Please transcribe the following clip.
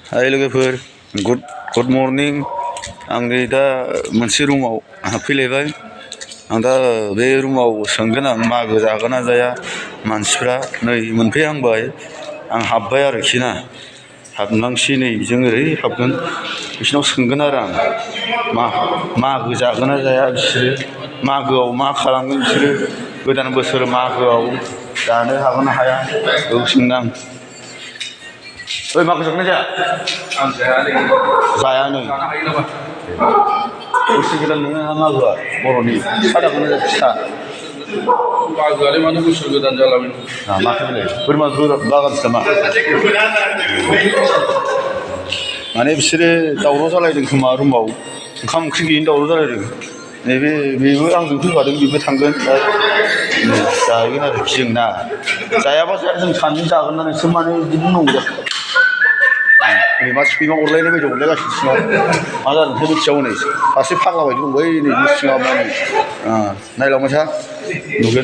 हाय लोगोफोर good morning आं नै दा मोनसे रुमाव हाबफैलायबाय आं दा बे रुमाव सोंगोन आं मागो जागोन ना जाया मानसिफ्रा नै मोनफैहांबाय आं हाबबाय आरोखि ना हाबनांसै नै जों ओरै हाबगोन बिसिनाव सोंगोन आरो आं मागो जागोन ना जाया बिसोरो मागोआव मा खालामगोन बिसोरो गोदान बोसोर मागोआव जानो हागोन ना हाया बेखौ सोंनो आं ओइ मागो जागोन ना जाया आं जायालै जायानो बोसोर गोदान नोङो मागोआ बर'नि फिथा जागोन ना जाया फिथा मागोआलाय मानो बोसोर गोदान जालाबायनो माथो बेलाय बोरमा बागानसो नामा माने बिसोरो दावराव जालायदों खोमा रुमाव ओंखाम ओंख्रि गैयिनि दावराव जालायदों नैबे बेबो आंजों फैफादों बेबो थांगोन दा जाहैगोन आरोखि जों ना जायाबा जाया जों सानैजों जागोन ना नोंसोर मानो बिदि बुंनांगौ जाखो सैमा अरलायनाय बायदि अरलायगासिनो सिङाव मा जादोंथाय मिथिया हनै सासे फाग्ला बायदि दं बै नै सिङाव नायलांबाय था नुगोन